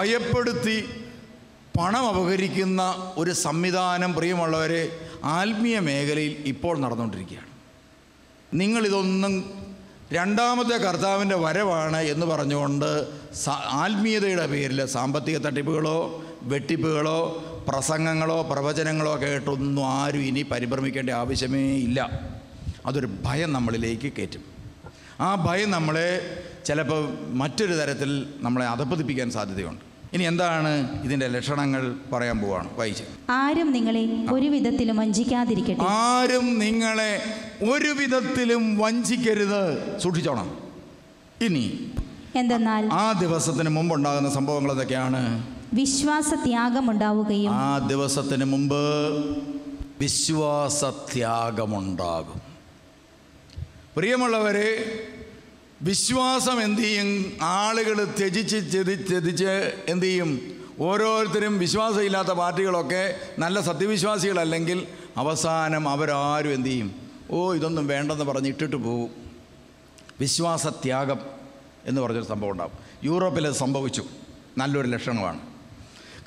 ഭയപ്പെടുത്തി പണം അപഹരിക്കുന്ന ഒരു സംവിധാനം പ്രിയമുള്ളവരെ ആത്മീയ മേഖലയിൽ ഇപ്പോൾ നടന്നുകൊണ്ടിരിക്കുകയാണ്. നിങ്ങളിതൊന്നും രണ്ടാമത്തെ കർത്താവിൻ്റെ വരവാണ് എന്ന് പറഞ്ഞുകൊണ്ട് ആത്മീയതയുടെ പേരിൽ സാമ്പത്തിക തട്ടിപ്പുകളോ വെട്ടിപ്പുകളോ പ്രസംഗങ്ങളോ പ്രവചനങ്ങളോ കേട്ടൊന്നും ആരും ഇനി പരിഭ്രമിക്കേണ്ട ആവശ്യമേ ഇല്ല. അതൊരു ഭയം നമ്മളിലേക്ക് കയറ്റും. ആ ഭയം നമ്മളെ ചിലപ്പോൾ മറ്റൊരു തരത്തിൽ നമ്മളെ അധപ്പതിപ്പിക്കാൻ സാധ്യതയുണ്ട്. ഇനി എന്താണ് ഇതിൻ്റെ ലക്ഷണങ്ങൾ പറയാൻ പോവാണ്. വായിച്ച്. ആരും നിങ്ങളെ ഒരു വിധത്തിലും വഞ്ചിക്കാതിരിക്കട്ടെ. ആരും നിങ്ങളെ ഒരു വിധത്തിലും വഞ്ചിക്കരുത്, സൂക്ഷിച്ചോണം. ഇനി എന്തെന്നാൽ ആ ദിവസത്തിന് മുമ്പുണ്ടാകുന്ന സംഭവങ്ങൾ എന്തൊക്കെയാണ്? വിശ്വാസത്യാഗമുണ്ടാവുകയും. ആ ദിവസത്തിന് മുമ്പ് വിശ്വാസത്യാഗമുണ്ടാകും. പ്രിയമുള്ളവരെ, വിശ്വാസം എന്തു ചെയ്യും? ആളുകൾ ത്യജിച്ച് എന്തു ചെയ്യും? ഓരോരുത്തരും വിശ്വാസമില്ലാത്ത പാർട്ടികളൊക്കെ നല്ല സത്യവിശ്വാസികളല്ലെങ്കിൽ അവസാനം അവരാരും എന്തു ചെയ്യും? ഇതൊന്നും വേണ്ടെന്ന് പറഞ്ഞ് ഇട്ടിട്ട് പോകും. വിശ്വാസത്യാഗം എന്ന് പറഞ്ഞൊരു സംഭവം ഉണ്ടാകും. യൂറോപ്പിൽ അത് സംഭവിച്ചു. നല്ലൊരു ലക്ഷണമാണ്.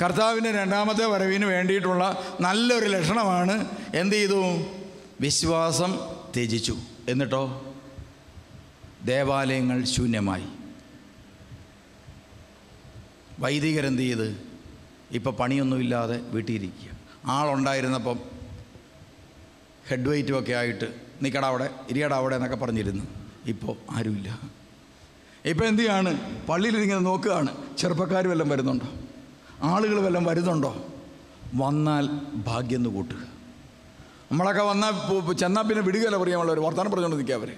കർത്താവിൻ്റെ രണ്ടാമത്തെ വരവിന് വേണ്ടിയിട്ടുള്ള നല്ലൊരു ലക്ഷണമാണ്. എന്തു ചെയ്തു? വിശ്വാസം ത്യജിച്ചു. എന്നിട്ടോ ദേവാലയങ്ങൾ ശൂന്യമായി. വൈദികരെന്ത് ചെയ്ത്? ഇപ്പം പണിയൊന്നുമില്ലാതെ വീട്ടിലിരിക്കുക. ആളുണ്ടായിരുന്നപ്പം ഹെഡ് വെയ്റ്റും ഒക്കെ ആയിട്ട് നിൽക്കടാ അവിടെ, ഇരിയടാ അവിടെ എന്നൊക്കെ പറഞ്ഞിരുന്നു. ഇപ്പോൾ ആരുമില്ല. ഇപ്പോൾ എന്തു ചെയ്യാണ്? പള്ളിയിലിങ്ങനെ നോക്കുകയാണ്, ചെറുപ്പക്കാർ വല്ലതും വരുന്നുണ്ടോ, ആളുകൾ വല്ലതും വരുന്നുണ്ടോ? വന്നാൽ ഭാഗ്യം എന്ന് കൂട്ടുക. നമ്മളൊക്കെ വന്നാൽ ചെന്നാൽ പിന്നെ വിടുകയല്ല പറയാനുള്ളവർ, വർത്തമാനം പറഞ്ഞുകൊണ്ട് നിൽക്കുക അവർ.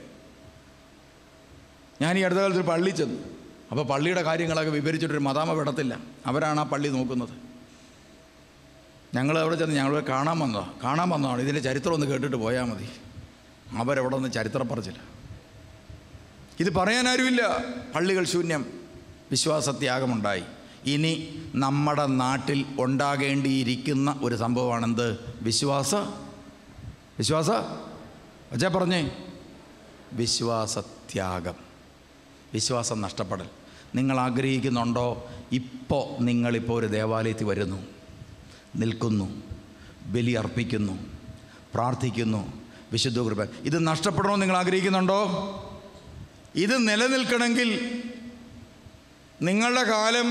ഞാൻ ഈ അടുത്ത കാലത്ത് പള്ളി ചെന്നു. അപ്പോൾ പള്ളിയുടെ കാര്യങ്ങളൊക്കെ വിവരിച്ചിട്ടൊരു മദാമ വിടത്തില്ല. അവരാണ് ആ പള്ളി നോക്കുന്നത്. ഞങ്ങൾ അവിടെ ചെന്ന് ഞങ്ങൾ കാണാൻ വന്നതാണ്. ഇതിൻ്റെ ചരിത്രം ഒന്ന് കേട്ടിട്ട് പോയാൽ മതി. അവരവിടെ നിന്ന് ചരിത്രം പറച്ചില്ല. ഇത് പറയാനാരുമില്ല. പള്ളികൾ ശൂന്യം. വിശ്വാസത്യാഗമുണ്ടായി. ഇനി നമ്മുടെ നാട്ടിൽ ഉണ്ടാകേണ്ടിയിരിക്കുന്ന ഒരു സംഭവമാണെന്ത്? അച്ഛാ പറഞ്ഞേ, വിശ്വാസത്യാഗം. വിശ്വാസം നഷ്ടപ്പെടൽ നിങ്ങൾ ആഗ്രഹിക്കുന്നുണ്ടോ? ഇപ്പോൾ നിങ്ങളിപ്പോൾ ഒരു ദേവാലയത്തിൽ വരുന്നു, നിൽക്കുന്നു, ബലി അർപ്പിക്കുന്നു, പ്രാർത്ഥിക്കുന്നു, വിശുദ്ധ കൃപ. ഇത് നഷ്ടപ്പെടണമെന്ന് നിങ്ങൾ ആഗ്രഹിക്കുന്നുണ്ടോ? ഇത് നിലനിൽക്കണമെങ്കിൽ നിങ്ങളുടെ കാലം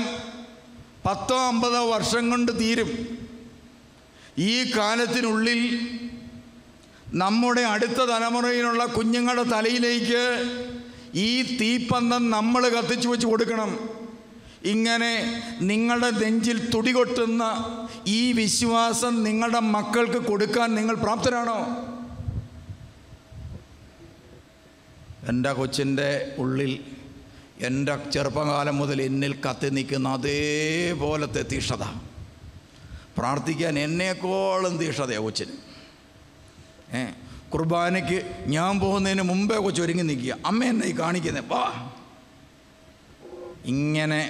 10-50 വർഷം കൊണ്ട് തീരും. ഈ കാലത്തിനുള്ളിൽ നമ്മുടെ അടുത്ത തലമുറയിലുള്ള കുഞ്ഞുങ്ങളുടെ തലയിലേക്ക് ഈ തീപ്പന്തം നമ്മൾ കത്തിച്ചു വെച്ച് കൊടുക്കണം. ഇങ്ങനെ നിങ്ങളുടെ നെഞ്ചിൽ തുടികൊട്ടുന്ന ഈ വിശ്വാസം നിങ്ങളുടെ മക്കൾക്ക് കൊടുക്കാൻ നിങ്ങൾ പ്രാപ്തരാണോ? എൻ്റെ കൊച്ചിൻ്റെ ഉള്ളിൽ എൻ്റെ ചെറുപ്പകാലം മുതൽ എന്നിൽ കത്തി നിൽക്കുന്ന അതേപോലത്തെ തീഷ്ണത, പ്രാർത്ഥിക്കാൻ എന്നേക്കോളം തീഷ്ണതയാണ് കൊച്ചിന്. കുർബാനയ്ക്ക് ഞാൻ പോകുന്നതിന് മുമ്പേ കൊച്ചു ഒരുങ്ങി നിൽക്കുക. അമ്മ എന്നെ ഈ കാണിക്കുന്നത് വാ. ഇങ്ങനെ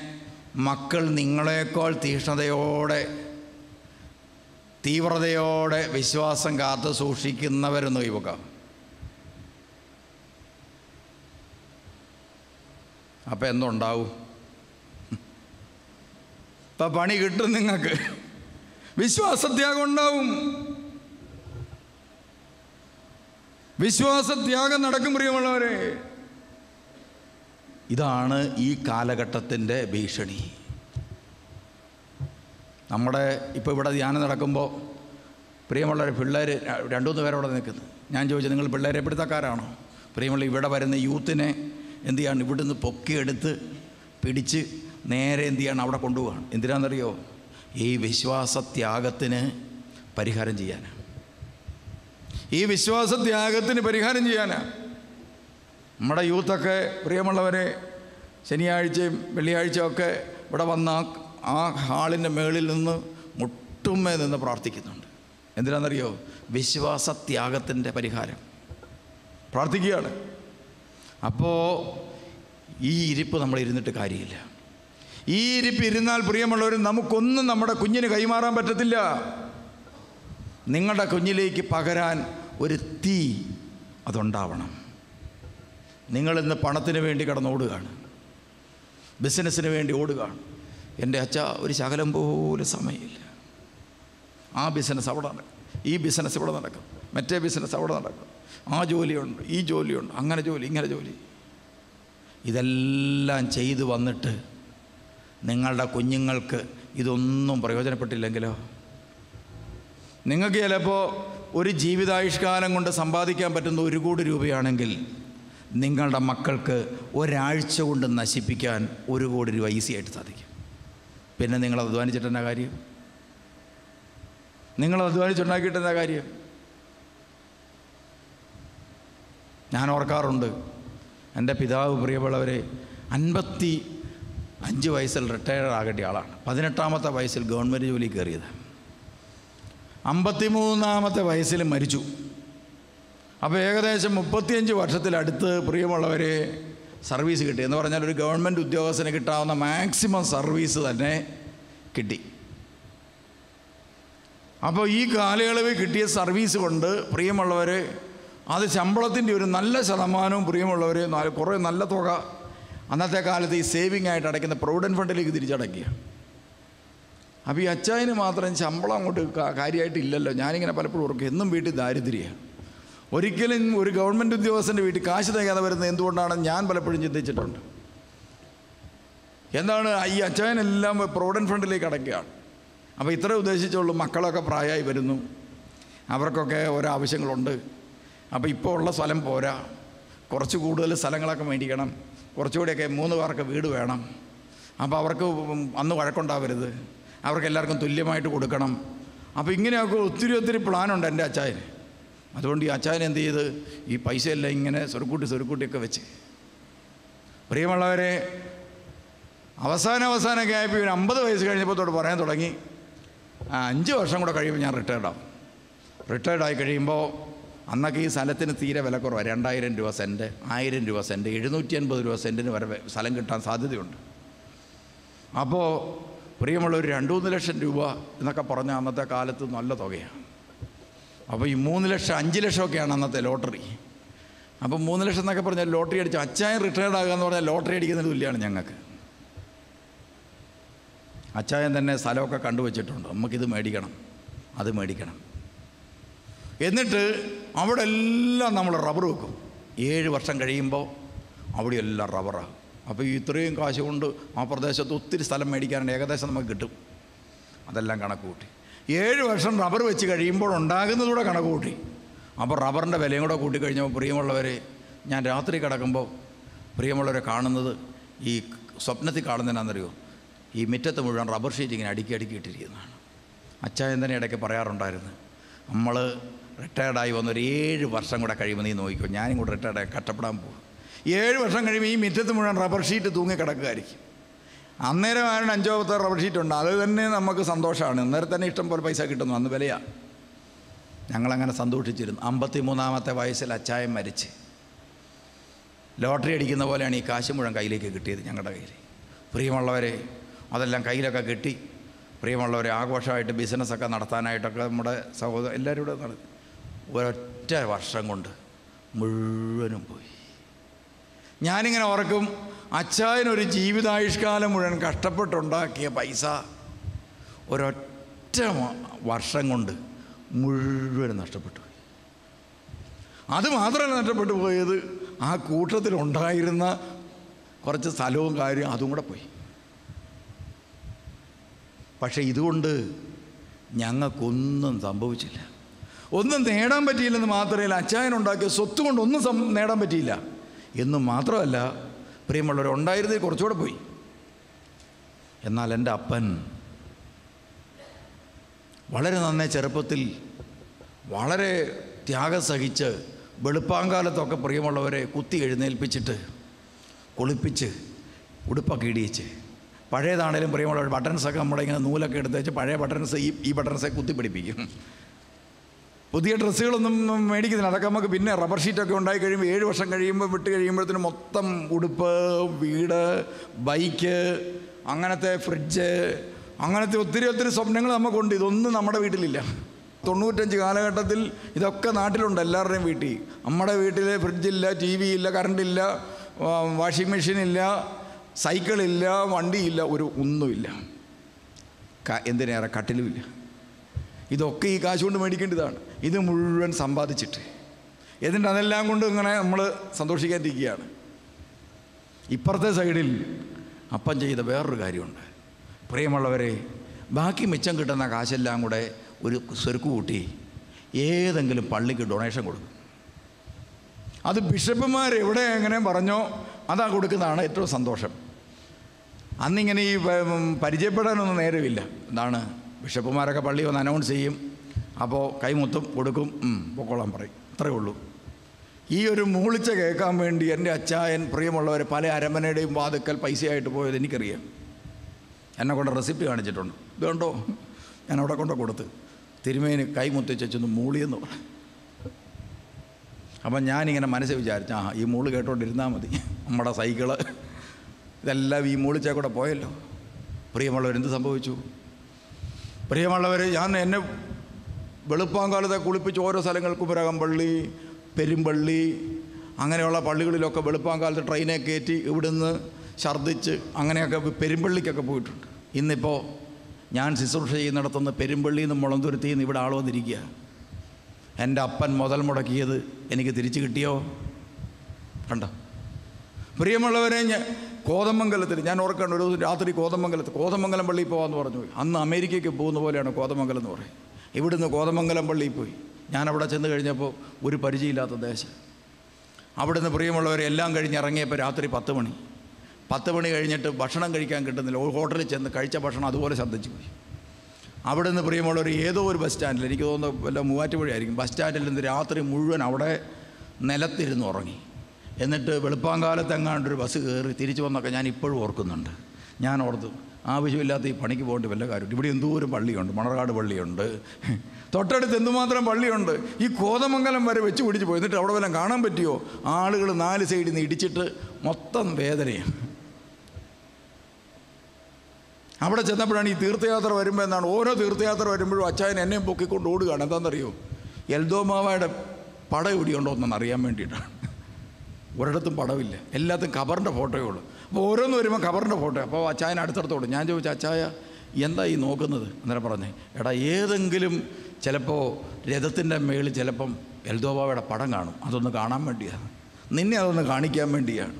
മക്കൾ നിങ്ങളെക്കാൾ തീവ്രതയോടെ വിശ്വാസം കാത്തു സൂക്ഷിക്കുന്നവരെന്ന് നോക്കാം. അപ്പം എന്തുണ്ടാവും? ഇപ്പം പണി കിട്ടും നിങ്ങൾക്ക്. വിശ്വാസത്യാഗം ഉണ്ടാവും. വിശ്വാസത്യാഗം നടക്കും പ്രിയമുള്ളവരെ. ഇതാണ് ഈ കാലഘട്ടത്തിൻ്റെ ഭീഷണി. നമ്മുടെ ഇപ്പോൾ ഇവിടെ ധ്യാനം നടക്കുമ്പോൾ പ്രിയമുള്ളവർ, പിള്ളേർ 2-3 പേരവിടെ നിൽക്കുന്നു. ഞാൻ ചോദിച്ചു, നിങ്ങൾ പിള്ളേരെ പിടുത്തക്കാരാണോ? പ്രിയമുള്ള ഇവിടെ വരുന്ന യൂത്തിനെ എന്തു ചെയ്യാണ്? ഇവിടുന്ന് പൊക്കിയെടുത്ത് പിടിച്ച് നേരെ എന്തു ചെയ്യാണ്? അവിടെ കൊണ്ടുപോവാണ്. എന്തിനാണെന്നറിയോ? ഈ വിശ്വാസത്യാഗത്തിന് പരിഹാരം ചെയ്യാനാണ്. ഈ വിശ്വാസത്യാഗത്തിന് പരിഹാരം ചെയ്യാനാണ്. നമ്മുടെ യൂത്തൊക്കെ പ്രിയമുള്ളവരെ ശനിയാഴ്ചയും വെള്ളിയാഴ്ചയും ഒക്കെ ഇവിടെ വന്ന ആ ഹാളിൻ്റെ മേളിൽ നിന്ന് മുട്ടുമ്മേ നിന്ന് പ്രാർത്ഥിക്കുന്നുണ്ട്. എന്തിനാണെന്നറിയോ? വിശ്വാസത്യാഗത്തിൻ്റെ പരിഹാരം പ്രാർത്ഥിക്കുകയാണ്. അപ്പോൾ ഈ ഇരിപ്പ് നമ്മൾ ഇരുന്നിട്ട് കാര്യമില്ല. ഈ ഇരിപ്പ് ഇരുന്നാൽ പ്രിയമുള്ളവർ നമുക്കൊന്നും നമ്മുടെ കുഞ്ഞിന് കൈമാറാൻ പറ്റത്തില്ല. നിങ്ങളുടെ കുഞ്ഞിലേക്ക് പകരാൻ ഒരു തീ അതുണ്ടാവണം. നിങ്ങളിന്ന് പണത്തിന് വേണ്ടി കിടന്നോടുകയാണ്, ബിസിനസ്സിന് വേണ്ടി ഓടുകയാണ്, എൻ്റെ അച്ഛ ഒരു ശകലം പോലും സമയമില്ല. ആ ബിസിനസ് അവിടെ നടക്കും, ഈ ബിസിനസ് ഇവിടെ നടക്കും, മറ്റേ ബിസിനസ് അവിടെ നടക്കും, ആ ജോലിയുണ്ട്, ഈ ജോലിയുണ്ട്, അങ്ങനെ ജോലി, ഇങ്ങനെ ജോലി. ഇതെല്ലാം ചെയ്തു വന്നിട്ട് നിങ്ങളുടെ കുഞ്ഞുങ്ങൾക്ക് ഇതൊന്നും പ്രയോജനപ്പെട്ടില്ലെങ്കിലോ? നിങ്ങൾക്ക് ചിലപ്പോൾ ഒരു ജീവിതായുഷ്കാലം കൊണ്ട് സമ്പാദിക്കാൻ പറ്റുന്ന 1 കോടി രൂപയാണെങ്കിൽ നിങ്ങളുടെ മക്കൾക്ക് ഒരാഴ്ച കൊണ്ട് നശിപ്പിക്കാൻ 1 കോടി രൂപ ഈസിയായിട്ട് സാധിക്കും. പിന്നെ നിങ്ങൾ അധ്വാനിച്ചിട്ടെന്ന കാര്യം? നിങ്ങൾ അധ്വാനിച്ചുണ്ടാക്കിയിട്ടെന്ന കാര്യം? ഞാൻ ഓർക്കാറുണ്ട്, എൻ്റെ പിതാവ് പ്രിയമുള്ളവരെ 55 വയസ്സിൽ റിട്ടയർഡ് ആകേണ്ട ആളാണ്. 18ാമത്തെ വയസ്സിൽ ഗവൺമെൻറ് ജോലി കയറിയത്, 53ാമത്തെ വയസ്സിൽ മരിച്ചു. അപ്പോൾ ഏകദേശം 35 വർഷത്തിലടുത്ത് പ്രിയമുള്ളവരെ സർവീസ് കിട്ടി. എന്ന് പറഞ്ഞാൽ ഒരു ഗവൺമെൻറ് ഉദ്യോഗസ്ഥന് കിട്ടാവുന്ന മാക്സിമം സർവീസ് തന്നെ കിട്ടി. അപ്പോൾ ഈ കാലയളവിൽ കിട്ടിയ സർവീസ് കൊണ്ട് പ്രിയമുള്ളവർ അത് ശമ്പളത്തിൻ്റെ ഒരു നല്ല ശതമാനവും പ്രിയമുള്ളവർ കുറേ നല്ല തുക അന്നത്തെ കാലത്ത് ഈ സേവിങ് ആയിട്ട് അടയ്ക്കുന്ന പ്രൊവിഡൻറ്റ് ഫണ്ടിലേക്ക് തിരിച്ചടയ്ക്കുക. അപ്പോൾ ഈ അച്ചായന് മാത്രം ശമ്പളം അങ്ങോട്ട് കാര്യമായിട്ടില്ലല്ലോ. ഞാനിങ്ങനെ പലപ്പോഴും ഓർക്കും, എന്നും വീട്ടിൽ ദാരിദ്ര്യമാണ്. ഒരിക്കലും ഒരു ഗവൺമെൻറ് ഉദ്യോഗസ്ഥൻ്റെ വീട്ടിൽ കാശ് തികയാതെ വരുന്നത് എന്തുകൊണ്ടാണെന്ന് ഞാൻ പലപ്പോഴും ചിന്തിച്ചിട്ടുണ്ട്. എന്താണ് ഈ അച്ചായനെല്ലാം പ്രൊവിഡൻറ്റ് ഫണ്ടിലേക്ക് അടയ്ക്കുകയാണ്. അപ്പോൾ ഇത്രേ ഉദ്ദേശിച്ചുള്ളൂ. മക്കളൊക്കെ പ്രായമായി വരുന്നു, അവർക്കൊക്കെ ഓരോ ആവശ്യങ്ങളുണ്ട്. അപ്പോൾ ഇപ്പോൾ ഉള്ള സ്ഥലം പോരാ, കുറച്ച് കൂടുതൽ സ്ഥലങ്ങളൊക്കെ മേടിക്കണം, കുറച്ചുകൂടിയൊക്കെ 3 പേർക്ക് വീട് വേണം. അപ്പോൾ അവർക്ക് അന്ന് വഴക്കുണ്ടാവരുത്, അവർക്ക് എല്ലാവർക്കും തുല്യമായിട്ട് കൊടുക്കണം. അപ്പോൾ ഇങ്ങനെയൊക്കെ ഒത്തിരി പ്ലാനുണ്ട് എൻ്റെ അച്ചായന്. അതുകൊണ്ട് ഈ അച്ചായൻ എന്ത് ചെയ്ത് ഈ പൈസയെല്ലാം ഇങ്ങനെ സ്വരുക്കൂട്ടിയൊക്കെ വെച്ച്, പ്രിയമുള്ളവരെ, അവസാനമൊക്കെ ആയപ്പോൾ 50 വയസ്സ് കഴിഞ്ഞപ്പോൾ തൊട്ട് പറയാൻ തുടങ്ങി, 5 വർഷം കൂടെ കഴിയുമ്പോൾ ഞാൻ റിട്ടയർഡാവും. റിട്ടയർഡായി കഴിയുമ്പോൾ അന്നൊക്കെ ഈ സ്ഥലത്തിന് തീരെ വില കുറവാണ്. 2000 രൂപ സെൻറ്റ്, 1000 രൂപ സെൻറ്റ്, 750 രൂപ സെൻറ്റിന് വരെ സ്ഥലം കിട്ടാൻ സാധ്യതയുണ്ട്. അപ്പോൾ പ്രിയമുള്ളൊരു 2-3 ലക്ഷം രൂപ എന്നൊക്കെ പറഞ്ഞാൽ അന്നത്തെ കാലത്ത് നല്ല തുകയാണ്. അപ്പോൾ ഈ 3 ലക്ഷം 5 ലക്ഷമൊക്കെയാണ് അന്നത്തെ ലോട്ടറി. അപ്പോൾ 3 ലക്ഷം എന്നൊക്കെ പറഞ്ഞാൽ ലോട്ടറി അടിച്ച് അച്ചായൻ റിട്ടയർഡ് ആകുക എന്ന് പറഞ്ഞാൽ ലോട്ടറി അടിക്കുന്നതിന് തുല്യമാണ് ഞങ്ങൾക്ക്. അച്ചായൻ തന്നെ സ്ഥലമൊക്കെ കണ്ടുവച്ചിട്ടുണ്ട്, നമുക്കിത് മേടിക്കണം, അത് മേടിക്കണം. എന്നിട്ട് അവിടെ എല്ലാം നമ്മൾ റബ്ബർ വെക്കും. 7 വർഷം കഴിയുമ്പോൾ അവിടെയെല്ലാം റബ്ബറാകും. അപ്പോൾ ഇത്രയും കാശ് കൊണ്ട് ആ പ്രദേശത്ത് ഒത്തിരി സ്ഥലം മേടിക്കാനുണ്ട്, ഏകദേശം നമുക്ക് കിട്ടും. അതെല്ലാം കണക്ക് കൂട്ടി 7 വർഷം റബ്ബർ വെച്ച് കഴിയുമ്പോൾ ഉണ്ടാകുന്നതൂടെ കണക്ക് കൂട്ടി. അപ്പോൾ റബ്ബറിൻ്റെ വിലയും കൂടെ കൂട്ടിക്കഴിഞ്ഞപ്പോൾ പ്രിയമുള്ളവരെ, ഞാൻ രാത്രി കിടക്കുമ്പോൾ പ്രിയമുള്ളവരെ കാണുന്നത്, ഈ സ്വപ്നത്തിൽ കാണുന്നതിനാണെന്നറിയോ, ഈ മുറ്റത്ത് മുഴുവൻ റബ്ബർ ഷീറ്റ് ഇങ്ങനെ അടുക്കി ഇട്ടിരിക്കുന്നതാണ്. അച്ചായൻ തന്നെ ഇടയ്ക്ക് പറയാറുണ്ടായിരുന്നു, നമ്മൾ റിട്ടയർഡായി വന്നൊരു 7 വർഷം കൂടെ കഴിയുമ്പോൾ നീ നോക്കിക്കോ, ഞാനും കൂടെ റിട്ടയർഡായി കഷ്ടപ്പെടാൻ പോകും. 7 വർഷം കഴിയുമ്പോൾ ഈ മുറ്റത്ത് മുഴുവൻ റബ്ബർ ഷീറ്റ് തൂങ്ങി കിടക്കുകയായിരിക്കും. അന്നേരം ആരുടെ 5-10 റബ്ബർ ഷീറ്റ് ഉണ്ട്, അത് തന്നെ നമുക്ക് സന്തോഷമാണ്. അന്നേരം തന്നെ ഇഷ്ടം പോലെ പൈസ കിട്ടുന്നു, അന്ന് വിലയാണ്. ഞങ്ങളങ്ങനെ സന്തോഷിച്ചിരുന്നു. 53ാമത്തെ വയസ്സിൽ അച്ചായൻ മരിച്ച്. ലോട്ടറി അടിക്കുന്ന പോലെയാണ് ഈ കാശ് മുഴുവൻ കയ്യിലേക്ക് കിട്ടിയത് ഞങ്ങളുടെ കയ്യിൽ. പ്രിയമുള്ളവരെ, അതെല്ലാം കയ്യിലൊക്കെ കിട്ടി. പ്രിയമുള്ളവരെ, ആഘോഷമായിട്ട് ബിസിനസ്സൊക്കെ നടത്താനായിട്ടൊക്കെ നമ്മുടെ സഹോദരൻ എല്ലാവരും കൂടെ നടത്തി. ഒരൊറ്റ വർഷം കൊണ്ട് മുഴുവനും പോയി. ഞാനിങ്ങനെ ഓർക്കും, അച്ചായനൊരു ജീവിതായുഷ്കാലം മുഴുവൻ കഷ്ടപ്പെട്ടുണ്ടാക്കിയ പൈസ ഒരൊറ്റ വർഷം കൊണ്ട് മുഴുവനും നഷ്ടപ്പെട്ടു പോയി. അതുമാത്രമല്ല നഷ്ടപ്പെട്ടു പോയത്, ആ കൂട്ടത്തിലുണ്ടായിരുന്ന കുറച്ച് സ്ഥലവും കാര്യവും അതും കൂടെ പോയി. പക്ഷേ ഇതുകൊണ്ട് ഞങ്ങൾക്കൊന്നും സംഭവിച്ചില്ല, ഒന്നും നേടാൻ പറ്റിയില്ലെന്ന് മാത്രമല്ല, അച്ചായനുണ്ടാക്കിയ സ്വത്ത് കൊണ്ടൊന്നും നേടാൻ പറ്റിയില്ല എന്നും മാത്രമല്ല, പ്രിയമുള്ളവർ, ഉണ്ടായിരുന്നതിൽ കുറച്ചുകൂടെ പോയി. എന്നാൽ എൻ്റെ അപ്പൻ വളരെ നന്നേ ചെറുപ്പത്തിൽ വളരെ ത്യാഗം സഹിച്ച് വെളുപ്പാങ്കാലത്തൊക്കെ പ്രിയമുള്ളവരെ കുത്തി എഴുന്നേൽപ്പിച്ചിട്ട് കുളിപ്പിച്ച് ഉടുപ്പൊക്കെ ഇടിയിച്ച്, പഴയതാണേലും പ്രിയമുള്ളവർ ബട്ടൺസൊക്കെ നമ്മുടെ ഇങ്ങനെ നൂലൊക്കെ എടുത്ത് വെച്ച് പഴയ ബട്ടൺസ് ഈ ബട്ടൺസൊക്കെ കുത്തിപ്പിടിപ്പിക്കും. പുതിയ ഡ്രസ്സുകളൊന്നും മേടിക്കുന്നില്ല, അതൊക്കെ നമുക്ക് പിന്നെ റബ്ബർ ഷീറ്റൊക്കെ ഉണ്ടായി കഴിയുമ്പോൾ 7 വർഷം കഴിയുമ്പോൾ വിട്ട് കഴിയുമ്പോഴത്തേനും മൊത്തം ഉടുപ്പ്, വീട്, ബൈക്ക്, അങ്ങനത്തെ ഫ്രിഡ്ജ്, അങ്ങനത്തെ ഒത്തിരി സ്വപ്നങ്ങൾ നമുക്കുണ്ട്. ഇതൊന്നും നമ്മുടെ വീട്ടിലില്ല. 95 കാലഘട്ടത്തിൽ ഇതൊക്കെ നാട്ടിലുണ്ട്, എല്ലാവരുടെയും വീട്ടിൽ. നമ്മുടെ വീട്ടിൽ ഫ്രിഡ്ജില്ല, TV ഇല്ല, കറണ്ടില്ല, വാഷിംഗ് മെഷീനില്ല, സൈക്കിളില്ല, വണ്ടിയില്ല, ഒന്നുമില്ല. എന്തിനേറെ കട്ടിലുമില്ല. ഇതൊക്കെ ഈ കാശ് കൊണ്ട് മേടിക്കേണ്ടതാണ്. ഇത് മുഴുവൻ സമ്പാദിച്ചിട്ട് എന്നിട്ട് അതെല്ലാം കൊണ്ട് ഇങ്ങനെ നമ്മൾ സന്തോഷിക്കാതിരിക്കുകയാണ്. ഇപ്പുറത്തെ സൈഡിൽ അപ്പം ചെയ്ത വേറൊരു കാര്യമുണ്ട്. പ്രിയമുള്ളവരെ, ബാക്കി മിച്ചം കിട്ടുന്ന കാശെല്ലാം കൂടെ ഒരു സ്വരുക്ക് കൂട്ടി ഏതെങ്കിലും പള്ളിക്ക് ഡൊണേഷൻ കൊടുക്കും. അത് ബിഷപ്പുമാർ എവിടെ എങ്ങനെ പറഞ്ഞോ അതാ കൊടുക്കുന്നതാണ് ഏറ്റവും സന്തോഷം. അന്നിങ്ങനെ ഈ പരിചയപ്പെടാനൊന്നും നേരമില്ല. എന്താണ്, ബിഷപ്പുമാരൊക്കെ പള്ളി ഒന്ന് അനൗൺസ് ചെയ്യും, അപ്പോൾ കൈമുത്തും കൊടുക്കും, പൊക്കോളാൻ പറയും, അത്രയേ ഉള്ളൂ. ഈ ഒരു മൂളിച്ച കേൾക്കാൻ വേണ്ടി എൻ്റെ അച്ചായൻ പ്രിയമുള്ളവരെ പല അരമനയുടെയും വാതുക്കൽ പൈസയായിട്ട് പോയത് എനിക്കറിയാം. എന്നെ കൊണ്ട് റെസിപ്റ്റ് കാണിച്ചിട്ടുണ്ട്. ഇതുണ്ടോ, ഞാൻ അവിടെ കൊണ്ട് കൊടുത്ത് തിരുമേന് കൈമുത്തിച്ചൊന്ന് മൂളിയെന്ന് പറഞ്ഞു. അപ്പം ഞാനിങ്ങനെ മനസ്സിൽ വിചാരിച്ചു, ഈ മൂള് കേട്ടോണ്ടിരുന്നാൽ മതി, നമ്മുടെ സൈക്കിള് ഇതെല്ലാം ഈ മൂളിച്ചാൽ കൂടെ പോയല്ലോ. പ്രിയമുള്ളവരെന്ത് സംഭവിച്ചു? പ്രിയമുള്ളവർ, എന്നെ വെളുപ്പാങ്കാലത്തെ കുളിപ്പിച്ച് ഓരോ സ്ഥലങ്ങൾ കുമരകംപള്ളി, പെരുമ്പള്ളി, അങ്ങനെയുള്ള പള്ളികളിലൊക്കെ വെളുപ്പാങ്കാലത്ത് ട്രെയിനെ കയറ്റി ഇവിടുന്ന് ഛർദ്ദിച്ച് അങ്ങനെയൊക്കെ പെരുമ്പള്ളിക്കൊക്കെ പോയിട്ടുണ്ട്. ഇന്നിപ്പോൾ ഞാൻ ശുശ്രൂഷ ചെയ്യുന്നിടത്തുനിന്ന് പെരുമ്പള്ളിയിൽ നിന്ന് മുളന്തുരുത്തിയിൽ നിന്ന് ഇവിടെ ആൾ വന്നിരിക്കുക. എൻ്റെ അപ്പൻ മുതൽ മുടക്കിയത് എനിക്ക് തിരിച്ചു കിട്ടിയോ? കണ്ടോ പ്രിയമുള്ളവരെ, കോതമംഗലത്തിൽ ഞാൻ ഓർക്കേണ്ട ഒരു രാത്രി കോതമംഗലം പള്ളിയിൽ പോകാമെന്ന് പറഞ്ഞു പോയി. അന്ന് അമേരിക്കയ്ക്ക് പോകുന്ന പോലെയാണ് കോതമംഗലം എന്ന് പറയും. ഇവിടുന്ന് കോതമംഗലം പള്ളിയിൽ പോയി. ഞാനവിടെ ചെന്ന് കഴിഞ്ഞപ്പോൾ ഒരു പരിചയമില്ലാത്ത ദേശം. അവിടുന്ന് പ്രിയമുള്ളവരെ എല്ലാം കഴിഞ്ഞ് ഇറങ്ങിയപ്പോൾ രാത്രി 10 മണി കഴിഞ്ഞിട്ട് ഭക്ഷണം കഴിക്കാൻ കിട്ടുന്നില്ല. ഒരു ഹോട്ടലിൽ ചെന്ന് കഴിച്ച ഭക്ഷണം അതുപോലെ ഛർദ്ദിച്ചു പോയി. അവിടുന്ന് പ്രിയമുള്ളവർ ഏതോ ഒരു ബസ് സ്റ്റാൻഡിൽ, എനിക്ക് തോന്നുന്നു വല്ല മൂവാറ്റുപുഴയായിരിക്കും, ബസ് സ്റ്റാൻഡിൽ നിന്ന് രാത്രി മുഴുവൻ അവിടെ നിലത്തിരുന്ന് ഉറങ്ങി. എന്നിട്ട് വെളുപ്പാങ്കാലത്തെങ്ങാണ്ടൊരു ബസ് കയറി തിരിച്ചു വന്നൊക്കെ ഞാൻ ഇപ്പോഴും ഓർക്കുന്നുണ്ട്. ഞാൻ ഓർത്തു, ആവശ്യമില്ലാത്ത ഈ പണിക്ക് പോകേണ്ട വല്ല കാര്യമുണ്ട്. ഇവിടെ എന്തോരം പള്ളിയുണ്ട്, മണർകാട് പള്ളിയുണ്ട്, തൊട്ടടുത്ത് എന്തുമാത്രം പള്ളിയുണ്ട്. ഈ കോതമംഗലം വരെ വെച്ച് പിടിച്ച് പോയി. എന്നിട്ട് അവിടെ വല്ലതും കാണാൻ പറ്റിയോ? ആളുകൾ 4 സൈഡിൽ നിന്ന് ഇടിച്ചിട്ട് മൊത്തം വേദനയാണ്. അവിടെ ചെന്നപ്പോഴാണ് ഈ തീർത്ഥയാത്ര വരുമ്പോൾ എന്നാണ്, ഓരോ തീർത്ഥയാത്ര വരുമ്പോഴും അച്ചായൻ എന്നെ പൊക്കിക്കൊണ്ട് ഓടുകയാണ്. എന്താണെന്നറിയോ? എൽദോമാവയുടെ പടം ഇവിടെയുണ്ടോ എന്നൊന്ന് അറിയാൻ വേണ്ടിയിട്ടാണ്. ഒരിടത്തും പടമില്ല, എല്ലാത്തും ഖബറിൻ്റെ ഫോട്ടോയേ ഉള്ളൂ. അപ്പോൾ ഓരോന്ന് വരുമ്പോൾ ഖബറിൻ്റെ ഫോട്ടോ. അപ്പോൾ അച്ചായൻ അടുത്തടുത്തോട് ഞാൻ ചോദിച്ചു, അച്ചായ എന്താ ഈ നോക്കുന്നത്? അന്നേരം പറഞ്ഞേ, എടാ ഏതെങ്കിലും ചിലപ്പോൾ രഥത്തിൻ്റെ മേളിൽ ചിലപ്പം എൽദോബാവയുടെ പടം കാണും, അതൊന്ന് കാണാൻ വേണ്ടിയാണ്, നിന്നെ അതൊന്ന് കാണിക്കാൻ വേണ്ടിയാണ്.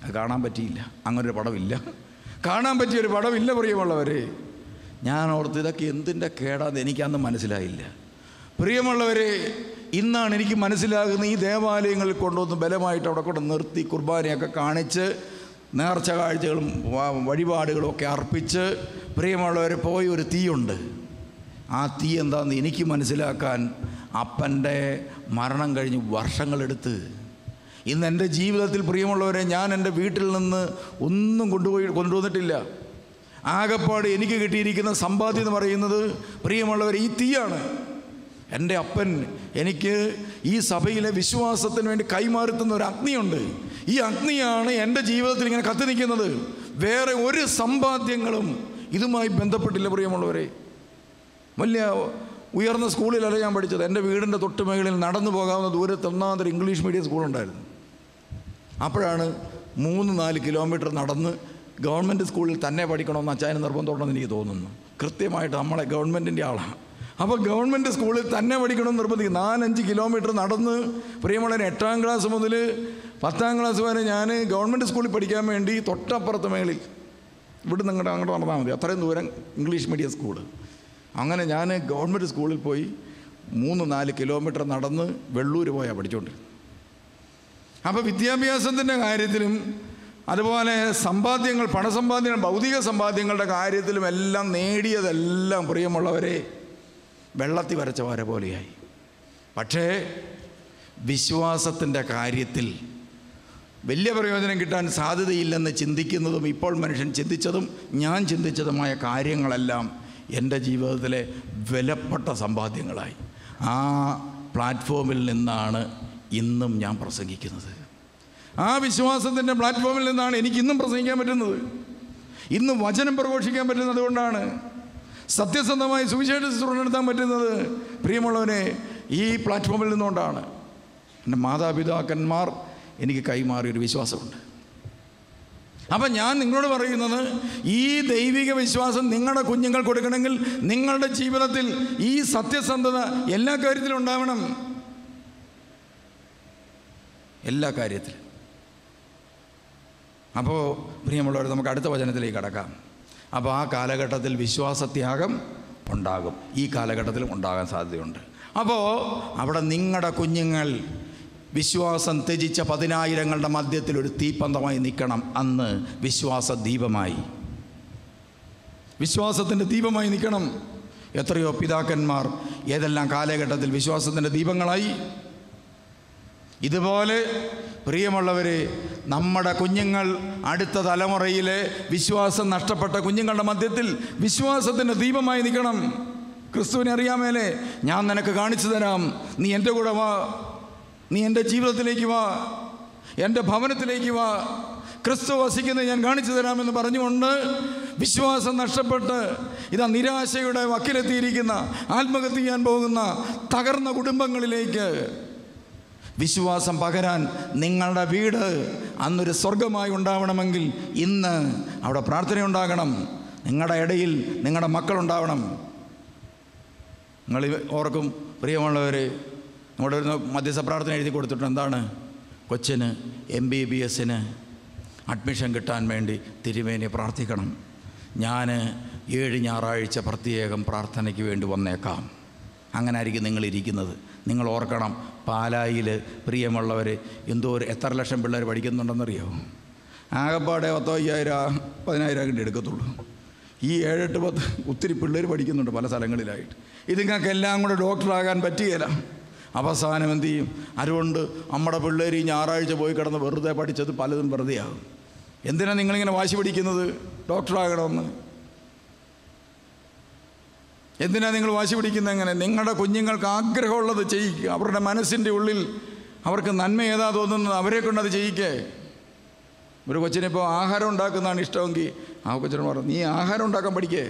അത് കാണാൻ പറ്റിയില്ല, അങ്ങനൊരു പടമില്ല, കാണാൻ പറ്റിയൊരു പടമില്ല. പ്രിയമുള്ളവരെ, ഞാൻ ഓർത്ത് ഇതൊക്കെ എന്തിൻ്റെ കേടാന്ന് എനിക്കന്ന് മനസ്സിലായില്ല. പ്രിയമുള്ളവരെ, ഇന്നാണ് എനിക്ക് മനസ്സിലാകുന്നത്, ഈ ദേവാലയങ്ങളിൽ കൊണ്ടുവന്ന് ബലമായിട്ട് അവിടെ കൊണ്ട് നിർത്തി കുർബാനയൊക്കെ കാണിച്ച് നേർച്ച കാഴ്ചകളും വഴിപാടുകളും ഒക്കെ അർപ്പിച്ച് പ്രിയമുള്ളവരെ പോയി ഒരു തീയുണ്ട്. ആ തീ എന്താണെന്ന് എനിക്ക് മനസ്സിലാക്കാൻ അപ്പൻ്റെ മരണം കഴിഞ്ഞ് വർഷങ്ങളെടുത്ത്. ഇന്ന് എൻ്റെ ജീവിതത്തിൽ പ്രിയമുള്ളവരെ, ഞാൻ എൻ്റെ വീട്ടിൽ നിന്ന് ഒന്നും കൊണ്ടുവന്നിട്ടില്ല. ആകപ്പാട് എനിക്ക് കിട്ടിയിരിക്കുന്ന സമ്പാദ്യം എന്ന് പറയുന്നത് പ്രിയമുള്ളവർ ഈ തീയാണ്. എൻ്റെ അപ്പൻ എനിക്ക് ഈ സഭയിലെ വിശ്വാസത്തിന് വേണ്ടി കൈമാറുത്തുന്ന ഒരു അഗ്നിയുണ്ട്. ഈ അഗ്നിയാണ് എൻ്റെ ജീവിതത്തിൽ ഇങ്ങനെ കത്തി നിൽക്കുന്നത്. വേറെ ഒരു സമ്പാദ്യങ്ങളും ഇതുമായി ബന്ധപ്പെട്ടില്ല. പ്രിയമുള്ളവരെ, വലിയ ഉയർന്ന സ്കൂളിലല്ല ഞാൻ പഠിച്ചത്. എൻ്റെ വീടിൻ്റെ തൊട്ട് മേളിൽ നടന്നു പോകാവുന്ന ദൂരത്ത് ഒന്നാമതൊരു ഇംഗ്ലീഷ് മീഡിയം സ്കൂളുണ്ടായിരുന്നു. അപ്പോഴാണ് 3-4 കിലോമീറ്റർ നടന്ന് ഗവൺമെൻറ് സ്കൂളിൽ തന്നെ പഠിക്കണമെന്ന് അച്ചായന് നിർബന്ധമുണ്ടെന്ന് എനിക്ക് തോന്നുന്നു. കൃത്യമായിട്ട് നമ്മളെ ഗവൺമെൻറ്റിൻ്റെ ആളാണ്. അപ്പോൾ ഗവൺമെൻറ് സ്കൂളിൽ തന്നെ പഠിക്കണമെന്ന് നിർബന്ധിക്കും. 4-5 കിലോമീറ്റർ നടന്ന് പ്രിയമുള്ളവരെ, 8ാം ക്ലാസ് മുതൽ 10ാം ക്ലാസ് വരെ ഞാൻ ഗവൺമെൻറ് സ്കൂളിൽ പഠിക്കാൻ വേണ്ടി തൊട്ടപ്പുറത്ത് മേളിൽ ഇവിടെ അങ്ങോട്ട് നടന്നാൽ മതി, അത്രയും ദൂരം ഇംഗ്ലീഷ് മീഡിയം സ്കൂൾ. അങ്ങനെ ഞാൻ ഗവൺമെൻറ് സ്കൂളിൽ പോയി 3-4 കിലോമീറ്റർ നടന്ന് വെള്ളൂർ പോയാൽ പഠിച്ചുകൊണ്ടിരുന്നത്. അപ്പോൾ വിദ്യാഭ്യാസത്തിൻ്റെ കാര്യത്തിലും അതുപോലെ സമ്പാദ്യങ്ങൾ, പണസമ്പാദ്യങ്ങൾ, ഭൗതിക സമ്പാദ്യങ്ങളുടെ കാര്യത്തിലും എല്ലാം നേടിയതെല്ലാം പ്രിയമുള്ളവരെ വെള്ളത്തിൽ വരച്ച വര പോലെയായി. പക്ഷേ വിശ്വാസത്തിൻ്റെ കാര്യത്തിൽ വലിയ പ്രയോജനം കിട്ടാൻ സാധ്യതയില്ലെന്ന് ചിന്തിക്കുന്നതും ഇപ്പോൾ മനുഷ്യൻ ചിന്തിച്ചതും ഞാൻ ചിന്തിച്ചതുമായ കാര്യങ്ങളെല്ലാം എൻ്റെ ജീവിതത്തിലെ വിലപ്പെട്ട സമ്പാദ്യങ്ങളായി. ആ പ്ലാറ്റ്ഫോമിൽ നിന്നാണ് ഇന്നും ഞാൻ പ്രസംഗിക്കുന്നത്. ആ വിശ്വാസത്തിൻ്റെ പ്ലാറ്റ്ഫോമിൽ നിന്നാണ് എനിക്കിന്നും പ്രസംഗിക്കാൻ പറ്റുന്നത്. ഇന്ന് വചനം പ്രഘോഷിക്കാൻ പറ്റുന്നത് കൊണ്ടാണ്. സത്യസന്ധമായി സുവിശേഷ ശുശ്രൂഷ നടത്താൻ പറ്റുന്നത് പ്രിയമുള്ളവരെ ഈ പ്ലാറ്റ്ഫോമിൽ നിന്നുകൊണ്ടാണ്. എൻ്റെ മാതാപിതാക്കന്മാർ എനിക്ക് കൈമാറിയൊരു വിശ്വാസമുണ്ട്. അപ്പം ഞാൻ നിങ്ങളോട് പറയുന്നത്, ഈ ദൈവിക വിശ്വാസം നിങ്ങളുടെ കുഞ്ഞുങ്ങൾ കൊടുക്കണമെങ്കിൽ നിങ്ങളുടെ ജീവിതത്തിൽ ഈ സത്യസന്ധത എല്ലാ കാര്യത്തിലും ഉണ്ടാവണം. എല്ലാ കാര്യത്തിലും. അപ്പോൾ പ്രിയമുള്ളവർ, നമുക്ക് അടുത്ത വചനത്തിലേക്ക് കടക്കാം. അപ്പോൾ ആ കാലഘട്ടത്തിൽ വിശ്വാസത്യാഗം ഉണ്ടാകും. ഈ കാലഘട്ടത്തിലും ഉണ്ടാകാൻ സാധ്യതയുണ്ട്. അപ്പോൾ അവിടെ നിങ്ങളുടെ കുഞ്ഞുങ്ങൾ വിശ്വാസം ത്യജിച്ച 10,000ങ്ങളുടെ മധ്യത്തിൽ ഒരു തീപ്പന്തമായി നിൽക്കണം. അന്ന് വിശ്വാസ ദീപമായി, വിശ്വാസത്തിൻ്റെ ദീപമായി നിൽക്കണം. എത്രയോ പിതാക്കന്മാർ ഏതെല്ലാം കാലഘട്ടത്തിൽ വിശ്വാസത്തിൻ്റെ ദീപങ്ങളായി. ഇതുപോലെ പ്രിയമുള്ളവരെ, നമ്മുടെ കുഞ്ഞുങ്ങൾ അടുത്ത തലമുറയിലെ വിശ്വാസം നഷ്ടപ്പെട്ട കുഞ്ഞുങ്ങളുടെ മധ്യത്തിൽ വിശ്വാസത്തിൻ്റെ ദീപമായി നിൽക്കണം. ക്രിസ്തുവിനെ അറിയാമേലേ, ഞാൻ നിനക്ക് കാണിച്ചു തരാം, നീ എൻ്റെ കൂടെ വാ, നീ എൻ്റെ ജീവിതത്തിലേക്ക് വാ, എൻ്റെ ഭവനത്തിലേക്ക് വാ, ക്രിസ്തു വസിക്കുന്നത് ഞാൻ കാണിച്ചു തരാമെന്ന് പറഞ്ഞുകൊണ്ട് വിശ്വാസം നഷ്ടപ്പെട്ട് ഇതാ നിരാശയുടെ വക്കിലെത്തിയിരിക്കുന്ന, ആത്മഹത്യ ചെയ്യാൻ പോകുന്ന തകർന്ന കുടുംബങ്ങളിലേക്ക് വിശ്വാസം പകരാൻ നിങ്ങളുടെ വീട് അന്നൊരു സ്വർഗമായി ഉണ്ടാവണമെങ്കിൽ ഇന്ന് അവിടെ പ്രാർത്ഥനയുണ്ടാകണം. നിങ്ങളുടെ ഇടയിൽ നിങ്ങളുടെ മക്കളുണ്ടാവണം. നിങ്ങൾ ഓർക്കും പ്രിയമുള്ളവർ, നമ്മുടെ ഒരു മധ്യസ്ഥ പ്രാർത്ഥന എഴുതി കൊടുത്തിട്ടുണ്ട്. എന്താണ്? കൊച്ചിന് MBBSന് അഡ്മിഷൻ കിട്ടാൻ വേണ്ടി തിരുമേനി പ്രാർത്ഥിക്കണം. ഞാൻ 7 ഞായറാഴ്ച പ്രത്യേകം പ്രാർത്ഥനയ്ക്ക് വേണ്ടി വന്നേക്കാം. അങ്ങനെ ആയിരിക്കും നിങ്ങളിരിക്കുന്നത്. നിങ്ങൾ ഓർക്കണം, പാലായിൽ പ്രിയമുള്ളവർ എത്ര ലക്ഷം പിള്ളേർ പഠിക്കുന്നുണ്ടെന്നറിയോ? ആകെപ്പാടെ 10,000 10,000 കിട്ടി എടുക്കത്തുള്ളൂ. ഈ 7, 8, 10 ഒത്തിരി പിള്ളേർ പഠിക്കുന്നുണ്ട് പല സ്ഥലങ്ങളിലായിട്ട്. ഇതുങ്ങൾക്കെല്ലാം കൂടെ ഡോക്ടറാകാൻ പറ്റുകയില്ല. അവസാനം എന്തു ചെയ്യും? അതുകൊണ്ട് നമ്മുടെ പിള്ളേർ ഈ ഞായറാഴ്ച പോയി കിടന്ന് വെറുതെ പഠിച്ചത് പലതും വെറുതെയാകും. എന്തിനാണ് നിങ്ങളിങ്ങനെ വാശി പിടിക്കുന്നത് ഡോക്ടറാകണമെന്ന്? എന്തിനാണ് നിങ്ങൾ വാശി പിടിക്കുന്നത്? എങ്ങനെ? നിങ്ങളുടെ കുഞ്ഞുങ്ങൾക്ക് ആഗ്രഹമുള്ളത് ചെയ്യിക്കുക. അവരുടെ മനസ്സിൻ്റെ ഉള്ളിൽ അവർക്ക് നന്മ ഏതാ തോന്നുന്നത് അവരെ കൊണ്ടത് ചെയ്യിക്കേ. ഒരു കൊച്ചിനിപ്പോൾ ആഹാരം ഉണ്ടാക്കുന്നതാണ് ഇഷ്ടമെങ്കിൽ ആ കൊച്ചിനോട് പറഞ്ഞു, നീ ആഹാരം ഉണ്ടാക്കാൻ പഠിക്കേ.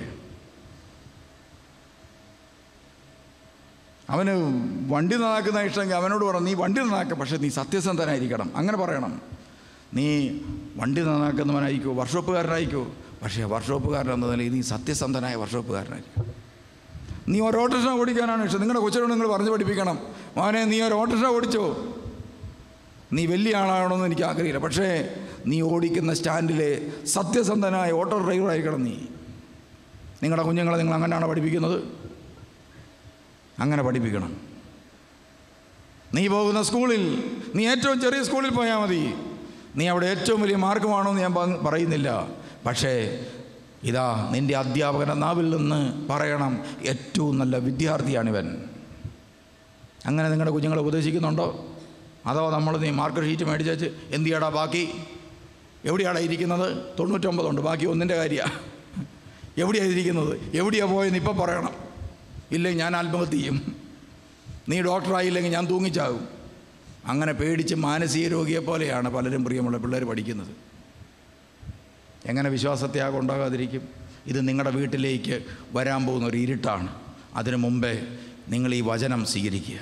അവന് വണ്ടി നന്നാക്കുന്ന ഇഷ്ടമെങ്കിൽ അവനോട് പറഞ്ഞു, നീ വണ്ടി നന്നാക്കുക, പക്ഷേ നീ സത്യസന്ധനായിരിക്കണം. അങ്ങനെ പറയണം. നീ വണ്ടി നന്നാക്കുന്നവനായിരിക്കോ, വർക്ക്ഷോപ്പുകാരനായിരിക്കോ, പക്ഷേ വർക്ക്ഷോപ്പുകാരനെന്ന നിലയിൽ നീ സത്യസന്ധനായ വർക്ക്ഷോപ്പുകാരനായിരിക്കും. നീ ഒരു ഓട്ടോറിക്ഷ ഓടിക്കാനാണ് ഇഷ്ടം, നിങ്ങളുടെ കൊച്ചിനോട് നിങ്ങൾ പറഞ്ഞു പഠിപ്പിക്കണം, മോനെ നീ ഒരു ഓട്ടോറിക്ഷ ഓടിച്ചോ. നീ വലിയ ആളാകണമെന്ന് എനിക്ക് ആഗ്രഹമില്ല, പക്ഷേ നീ ഓടിക്കുന്ന സ്റ്റാൻഡിലെ സത്യസന്ധനായ ഓട്ടോ ഡ്രൈവറായിരിക്കണം നീ. നിങ്ങളുടെ കുഞ്ഞുങ്ങളെ നിങ്ങൾ അങ്ങനെയാണോ പഠിപ്പിക്കുന്നത്? അങ്ങനെ പഠിപ്പിക്കണം. നീ പോകുന്ന സ്കൂളിൽ, നീ ഏറ്റവും ചെറിയ സ്കൂളിൽ പോയാൽ മതി. നീ അവിടെ ഏറ്റവും വലിയ മാർക്കുമാണോ എന്ന് ഞാൻ പറയുന്നില്ല, പക്ഷേ ഇതാ നിൻ്റെ അധ്യാപകൻ്റെ നാവിൽ നിന്ന് പറയണം, ഏറ്റവും നല്ല വിദ്യാർത്ഥിയാണിവൻ. അങ്ങനെ നിങ്ങളുടെ കുഞ്ഞുങ്ങളെ ഉപദേശിക്കുന്നുണ്ടോ? അതോ നീ മാർക്ക് ഷീറ്റ് മേടിച്ചു എന്ത് ചെയ്യടാ, ബാക്കി എവിടെയാടാ ഇരിക്കുന്നത്? 99 ഉണ്ട്, ബാക്കി 1ൻ്റെ കാര്യമാണ്. എവിടെയാണ് ഇരിക്കുന്നത്? എവിടെയാണ് പോയെന്ന് ഇപ്പം പറയണം. ഇല്ലെങ്കിൽ ഞാൻ ആത്മഹത്യ ചെയ്യും, നീ ഡോക്ടറായില്ലെങ്കിൽ ഞാൻ തൂങ്ങിച്ചാകും. അങ്ങനെ പേടിച്ച് മാനസിക രോഗിയെ പോലെയാണ് പലരും പ്രിയമുള്ള പിള്ളേർ പഠിക്കുന്നത്. എങ്ങനെ വിശ്വാസത്യാഗം ഉണ്ടാകാതിരിക്കും? ഇത് നിങ്ങളുടെ വീട്ടിലേക്ക് വരാൻ പോകുന്ന ഒരു ഇരുട്ടാണ്. അതിനു മുമ്പേ നിങ്ങൾ ഈ വചനം സ്വീകരിക്കുക.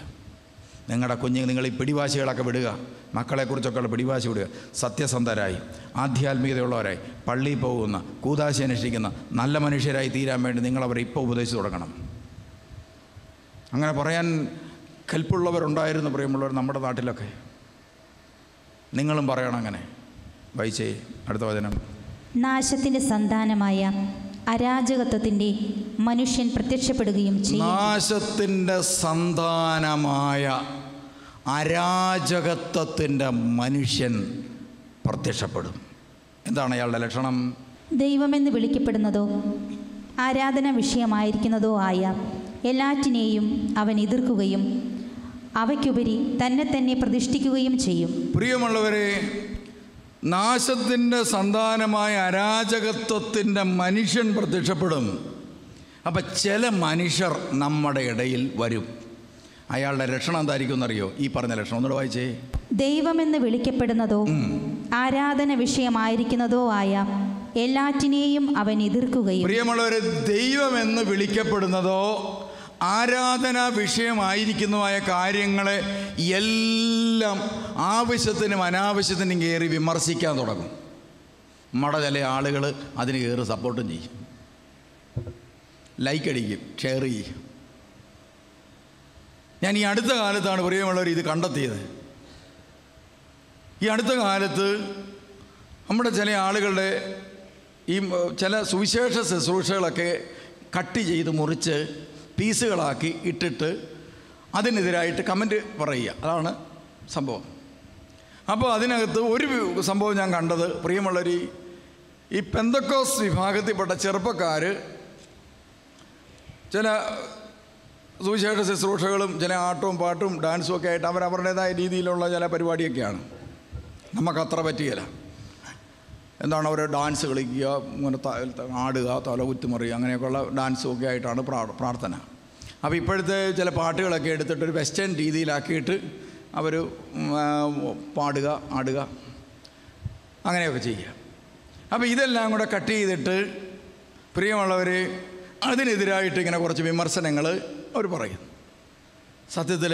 നിങ്ങളുടെ കുഞ്ഞുങ്ങൾ, നിങ്ങൾ ഈ പിടിവാശികളൊക്കെ വിടുക, മക്കളെക്കുറിച്ചൊക്കെയുള്ള പിടിവാശി വിടുക. സത്യസന്ധരായി, ആധ്യാത്മികതയുള്ളവരായി, പള്ളിയിൽ പോകുന്ന, കൂദാശി അനുഷ്ഠിക്കുന്ന നല്ല മനുഷ്യരായി തീരാൻ വേണ്ടി നിങ്ങളവരെ ഇപ്പോൾ ഉപദേശിച്ചു തുടങ്ങണം. അങ്ങനെ പറയാൻ കൽപ്പുള്ളവരുണ്ടായിരുന്നു പ്രിയമുള്ളവർ നമ്മുടെ നാട്ടിലൊക്കെ. നിങ്ങളും പറയണം അങ്ങനെ. വായിച്ചേ അടുത്ത വചനം. നാശത്തിൻ്റെ സന്താനമായ അരാജകത്വത്തിൻ്റെ മനുഷ്യൻ പ്രത്യക്ഷപ്പെടുകയും ചെയ്യും. നാശത്തിൻ്റെ സന്താനമായ അരാജകത്വത്തിൻ്റെ മനുഷ്യൻ പ്രത്യക്ഷപ്പെടും. എന്താണ് അയാളുടെ ലക്ഷണം? ദൈവമെന്ന് വിളിക്കപ്പെടുന്നതോ ആരാധന വിഷയമായിരിക്കുന്നതോ ആയ എല്ലാറ്റിനെയും അവൻ എതിർക്കുകയും അവയ്ക്കുപരി തന്നെ പ്രതിഷ്ഠിക്കുകയും ചെയ്യും. പ്രിയമുള്ളവരെ, നാശത്തിൻ്റെ സന്താനമായ അരാജകത്വത്തിൻ്റെ മനുഷ്യൻ പ്രത്യക്ഷപ്പെടും. അപ്പം ചില മനുഷ്യർ നമ്മുടെ ഇടയിൽ വരും. അയാളുടെ ലക്ഷണം എന്തായിരിക്കും എന്നറിയോ? ഈ പറഞ്ഞ ലക്ഷണം ഒന്നുകൂടെ വായിച്ചേ. ദൈവമെന്ന് വിളിക്കപ്പെടുന്നതോ ആരാധന വിഷയമായിരിക്കുന്നതോ ആയ എല്ലാറ്റിനെയും അവൻ എതിർക്കുകയും. പ്രിയമുള്ളവരെ, ദൈവമെന്ന് വിളിക്കപ്പെടുന്നതോ ആരാധനാ വിഷയമായിരിക്കുന്നതായ കാര്യങ്ങളെ എല്ലാം ആവശ്യത്തിനും അനാവശ്യത്തിനും കയറി വിമർശിക്കാൻ തുടങ്ങും. നമ്മുടെ ചില ആളുകൾ അതിന് കയറി സപ്പോർട്ടും ചെയ്യും, ലൈക്ക് അടിക്കും, ഷെയർ ചെയ്യും. ഞാൻ ഈ അടുത്ത കാലത്താണ് പ്രിയമുള്ളവർ ഇത് കണ്ടെത്തിയത്. ഈ അടുത്ത കാലത്ത് നമ്മുടെ ചില ആളുകളുടെ ഈ ചില സുവിശേഷ ശുശ്രൂഷകളൊക്കെ കട്ട് ചെയ്ത് മുറിച്ച് പീസുകളാക്കി ഇട്ടിട്ട് അതിനെതിരായിട്ട് കമൻറ്റ് പറയുക, അതാണ് സംഭവം. അപ്പോൾ അതിനകത്ത് ഒരു സംഭവം ഞാൻ കണ്ടത്, പ്രിയമുള്ളവർ, ഈ പെന്തക്കോസ് വിഭാഗത്തിൽപ്പെട്ട ചെറുപ്പക്കാർ ചില സുവിശേഷ ശുശ്രൂഷകളും ചില ആട്ടവും പാട്ടും ഡാൻസും ഒക്കെ ആയിട്ട് അവരവരുടേതായ രീതിയിലുള്ള ചില പരിപാടിയൊക്കെയാണ്. നമുക്കത്ര പറ്റുകയില്ല. എന്താണ് അവർ ഡാൻസ് കളിക്കുക, ഇങ്ങനെ ആടുക, തലകുത്തിമറിയുക, അങ്ങനെയൊക്കെയുള്ള ഡാൻസും ഒക്കെ ആയിട്ടാണ് പ്രാർത്ഥന. അപ്പോൾ ഇപ്പോഴത്തെ ചില പാട്ടുകളൊക്കെ എടുത്തിട്ടൊരു വെസ്റ്റേൺ രീതിയിലാക്കിയിട്ട് അവർ പാടുക, ആടുക, അങ്ങനെയൊക്കെ ചെയ്യുക. അപ്പോൾ ഇതെല്ലാം കൂടെ കട്ട് ചെയ്തിട്ട് പ്രിയമുള്ളവർ അതിനെതിരായിട്ട് ഇങ്ങനെ കുറച്ച് വിമർശനങ്ങൾ അവർ പറയും. സത്യത്തിൽ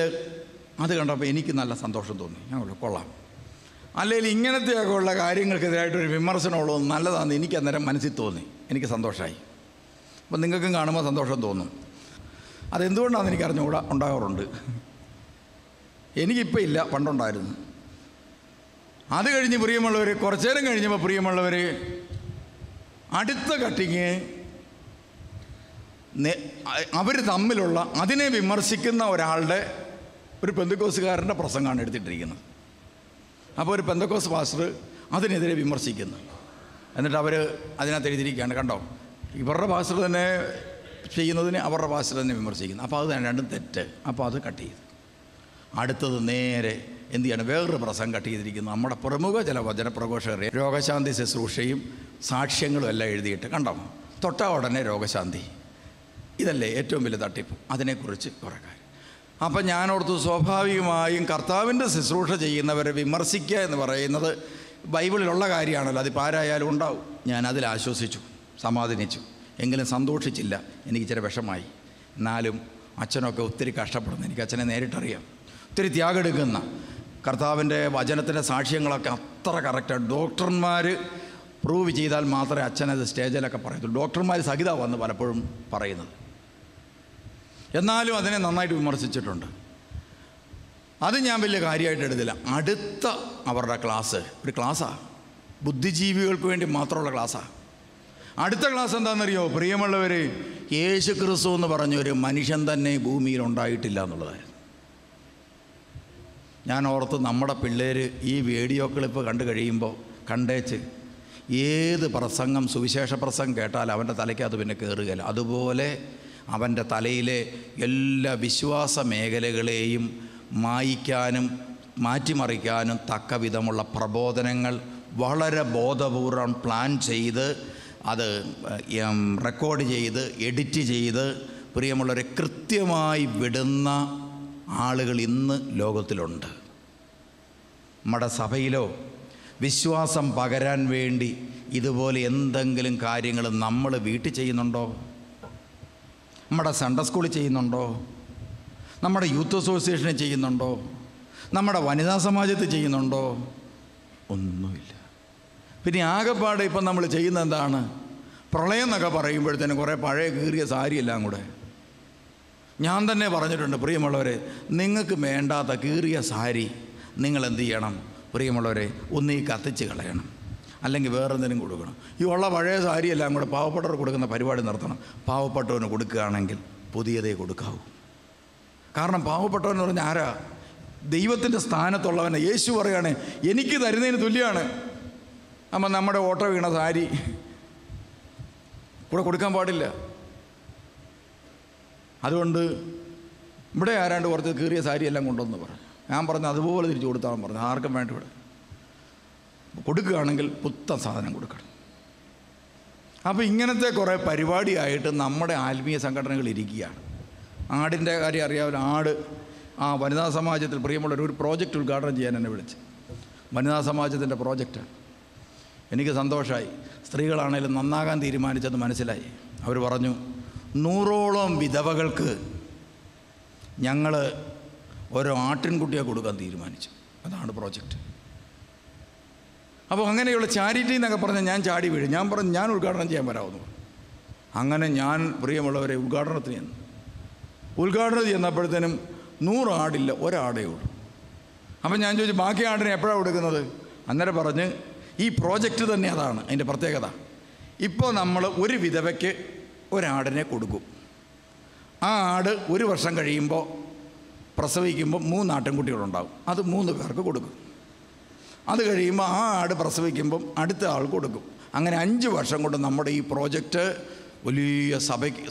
അത് കണ്ടപ്പോൾ എനിക്ക് നല്ല സന്തോഷം തോന്നി. ഞാൻ കൊള്ളാം, അല്ലെങ്കിൽ ഇങ്ങനത്തെയൊക്കെ ഉള്ള കാര്യങ്ങൾക്കെതിരായിട്ടൊരു വിമർശനമുള്ളത് നല്ലതാണെന്ന് എനിക്ക് അന്നേരം മനസ്സിൽ തോന്നി. എനിക്ക് സന്തോഷമായി. അപ്പം നിങ്ങൾക്കും കാണുമ്പോൾ സന്തോഷം തോന്നും. അതെന്തുകൊണ്ടാണെന്ന് എനിക്ക് അറിഞ്ഞുകൂടാ, ഉണ്ടാകാറുണ്ട്. എനിക്കിപ്പോൾ ഇല്ല, പണ്ടുണ്ടായിരുന്നു. അത് കഴിഞ്ഞ് പ്രിയമുള്ളവർ, കുറച്ചു നേരം കഴിഞ്ഞപ്പോൾ പ്രിയമുള്ളവർ, അടുത്ത കട്ടിങ് അവർ തമ്മിലുള്ള അതിനെ വിമർശിക്കുന്ന ഒരാളുടെ, ഒരു പെന്തക്കോസുകാരൻ്റെ പ്രസംഗമാണ് എടുത്തിട്ടിരിക്കുന്നത്. അപ്പോൾ ഒരു പെന്തക്കോസ് പാസ്റ്റർ അതിനെതിരെ വിമർശിക്കുന്നു. എന്നിട്ട് അവർ അതിനകത്ത് എഴുതിയിരിക്കുകയാണ്, കണ്ടോ, ഇവരുടെ പാസ്റ്റർ തന്നെ ചെയ്യുന്നതിന് അവരുടെ പാസ്റ്റർ തന്നെ വിമർശിക്കുന്നു. അപ്പോൾ അത് രണ്ടും തെറ്റ്. അപ്പോൾ അത് കട്ട് ചെയ്തു. അടുത്തത് നേരെ എന്ത് ചെയ്യണം, വേറൊരു പ്രസംഗം കട്ട് ചെയ്തിരിക്കുന്നു. നമ്മുടെ പ്രമുഖ ചില വചനപ്രഘോഷകരെ രോഗശാന്തി ശുശ്രൂഷയും സാക്ഷ്യങ്ങളും എല്ലാം എഴുതിയിട്ട്, കണ്ടോ, തൊട്ട ഉടനെ രോഗശാന്തി. ഇതല്ലേ ഏറ്റവും വലിയ തട്ടിപ്പ്. അതിനെക്കുറിച്ച് കുറേ കാര്യം. അപ്പം ഞാനോർത്തു, സ്വാഭാവികമായും കർത്താവിൻ്റെ ശുശ്രൂഷ ചെയ്യുന്നവരെ വിമർശിക്കുക എന്ന് പറയുന്നത് ബൈബിളിലുള്ള കാര്യമാണല്ലോ, അതിപ്പോൾ ആരായാലും ഉണ്ടാവും. ഞാൻ അതിൽ ആശ്വസിച്ചു, സമാധാനിച്ചു. എങ്കിലും സന്തോഷിച്ചില്ല, എനിക്ക് ഇച്ചിരി വിഷമായി. എന്നാലും അച്ഛനൊക്കെ ഒത്തിരി കഷ്ടപ്പെടുന്നു, എനിക്ക് അച്ഛനെ നേരിട്ടറിയാം. ഒത്തിരി ത്യാഗം എടുക്കുന്ന കർത്താവിൻ്റെ വചനത്തിൻ്റെ സാക്ഷ്യങ്ങളൊക്കെ അത്ര കറക്റ്റാണ്. ഡോക്ടർമാർ പ്രൂവ് ചെയ്താൽ മാത്രമേ അച്ഛനത് സ്റ്റേജിലൊക്കെ പറയത്തുള്ളൂ. ഡോക്ടർമാർ സഹിത വന്ന് പലപ്പോഴും പറയുന്നത്. എന്നാലും അതിനെ നന്നായിട്ട് വിമർശിച്ചിട്ടുണ്ട്. അത് ഞാൻ വലിയ കാര്യമായിട്ട് എടുത്തില്ല. അടുത്ത അവരുടെ ക്ലാസ് ഒരു ക്ലാസ്സാണ്, ബുദ്ധിജീവികൾക്ക് വേണ്ടി മാത്രമുള്ള ക്ലാസ്സാണ്. അടുത്ത ക്ലാസ് എന്താണെന്നറിയോ പ്രിയമുള്ളവർ, യേശു ക്രിസ്തു എന്ന് പറഞ്ഞൊരു മനുഷ്യൻ തന്നെ ഭൂമിയിൽ ഉണ്ടായിട്ടില്ല എന്നുള്ളതായിരുന്നു. ഞാൻ ഓർത്ത്, നമ്മുടെ പിള്ളേർ ഈ വീഡിയോ ക്ലിപ്പ് കണ്ടു കഴിയുമ്പോൾ കണ്ടേച്ച് ഏത് പ്രസംഗം, സുവിശേഷ പ്രസംഗം കേട്ടാൽ അവൻ്റെ തലയ്ക്കകത്ത് പിന്നെ കയറുകയില്ല. അതുപോലെ അവൻ്റെ തലയിലെ എല്ലാ വിശ്വാസ മേഖലകളെയും മായ്ക്കാനും മാറ്റിമറിക്കാനും തക്ക വിധമുള്ള പ്രബോധനങ്ങൾ വളരെ ബോധപൂർവം പ്ലാൻ ചെയ്ത് അത് റെക്കോർഡ് ചെയ്ത് എഡിറ്റ് ചെയ്ത് പ്രിയമുള്ളവരെ കൃത്യമായി വിടുന്ന ആളുകൾ ഇന്ന് ലോകത്തിലുണ്ട്. നമ്മുടെ സഭയിലോ വിശ്വാസം പകരാൻ വേണ്ടി ഇതുപോലെ എന്തെങ്കിലും കാര്യങ്ങൾ നമ്മൾ വീട്ടിൽ ചെയ്യുന്നുണ്ടോ? നമ്മുടെ സൺഡേ സ്കൂളിൽ ചെയ്യുന്നുണ്ടോ? നമ്മുടെ യൂത്ത് അസോസിയേഷനിൽ ചെയ്യുന്നുണ്ടോ? നമ്മുടെ വനിതാ സമാജത്തിൽ ചെയ്യുന്നുണ്ടോ? ഒന്നുമില്ല. പിന്നെ ആകെപ്പാടെ ഇപ്പം നമ്മൾ ചെയ്യുന്നത് എന്താണ്? പ്രളയം എന്നൊക്കെ പറയുമ്പോഴത്തേനും കുറേ പഴയ കീറിയ സാരിയെല്ലാം കൂടെ. ഞാൻ തന്നെ പറഞ്ഞിട്ടുണ്ട്, പ്രിയമുള്ളവരെ, നിങ്ങൾക്ക് വേണ്ടാത്ത കീറിയ സാരി നിങ്ങളെന്ത് ചെയ്യണം പ്രിയമുള്ളവരെ, ഒന്നീ കത്തിച്ച് കളയണം, അല്ലെങ്കിൽ വേറെ എന്തെങ്കിലും കൊടുക്കണം. ഈ ഉള്ള പഴയ സാരിയെല്ലാം കൂടെ പാവപ്പെട്ടവർ കൊടുക്കുന്ന പരിപാടി നിർത്തണം. പാവപ്പെട്ടവന് കൊടുക്കുകയാണെങ്കിൽ പുതിയതേ കൊടുക്കാവൂ. കാരണം പാവപ്പെട്ടവനെന്ന് പറഞ്ഞാൽ ആരാ? ദൈവത്തിൻ്റെ സ്ഥാനത്തുള്ളവനെ. യേശു പറയുകയാണ്, എനിക്ക് തരുന്നതിന് തുല്യമാണ്. അപ്പം നമ്മുടെ ഓട്ടോ വീണ സാരി കൂടെ കൊടുക്കാൻ പാടില്ല. അതുകൊണ്ട് ഇവിടെ ആരാണ്ട് കുറച്ച് കീറിയ സാരിയെല്ലാം കൊണ്ടുവന്ന് പറഞ്ഞു. ഞാൻ പറഞ്ഞു അതുപോലെ തിരിച്ചു കൊടുത്താലും പറഞ്ഞു, ആർക്കും വേണ്ട. ഇവിടെ കൊടുക്കുകയാണെങ്കിൽ പുത്തൻ സാധനം കൊടുക്കണം. അപ്പോൾ ഇങ്ങനത്തെ കുറേ പരിപാടിയായിട്ട് നമ്മുടെ ആത്മീയ സംഘടനകൾ ഇരിക്കുകയാണ്. ആടിൻ്റെ കാര്യം അറിയാമല്ലോ. ആട് വനിതാ സമാജത്തിൽ പ്രിയമുള്ളൊരു പ്രോജക്റ്റ് ഉദ്ഘാടനം ചെയ്യാൻ എന്നെ വിളിച്ച്. വനിതാ സമാജത്തിൻ്റെ പ്രോജക്റ്റാണ്. എനിക്ക് സന്തോഷമായി. സ്ത്രീകളാണേലും നന്നാകാൻ തീരുമാനിച്ചെന്ന് മനസ്സിലായി. അവർ പറഞ്ഞു, 100ഓളം വിധവകൾക്ക് ഞങ്ങൾ ഓരോ ആട്ടിൻകുട്ടിയെ കൊടുക്കാൻ തീരുമാനിച്ചു. അതാണ് പ്രോജക്റ്റ്. അപ്പോൾ അങ്ങനെയുള്ള ചാരിറ്റി എന്നൊക്കെ പറഞ്ഞാൽ ഞാൻ ചാടി വീഴും. ഞാൻ പറഞ്ഞു ഞാൻ ഉദ്ഘാടനം ചെയ്യാൻ വരാമെന്ന്. അങ്ങനെ ഞാൻ പ്രിയമുള്ളവരെ ഉദ്ഘാടനത്തിന് ചെന്നു. ഉദ്ഘാടനത്തിന് ചെന്നപ്പോഴത്തേനും 100 ആടില്ല, ഒരാടേ ഉള്ളൂ. അപ്പം ഞാൻ ചോദിച്ചു ബാക്കി ആടിനെ എപ്പോഴാണ് കൊടുക്കുന്നത്? അന്നേരം പറഞ്ഞ് ഈ പ്രോജക്റ്റ് തന്നെ അതാണ് അതിൻ്റെ പ്രത്യേകത. ഇപ്പോൾ നമ്മൾ ഒരു വിധവയ്ക്ക് ഒരാടിനെ കൊടുക്കും. ആ ആട് 1 വർഷം കഴിയുമ്പോൾ പ്രസവിക്കുമ്പോൾ 3 ആട്ടിൻകുട്ടികളുണ്ടാകും. അത് 3 പേർക്ക് കൊടുക്കും. അത് കഴിയുമ്പോൾ ആ ആട് പ്രസവിക്കുമ്പം അടുത്ത ആൾ കൊടുക്കും. അങ്ങനെ 5 വർഷം കൊണ്ട് നമ്മുടെ ഈ പ്രോജക്റ്റ് വലിയ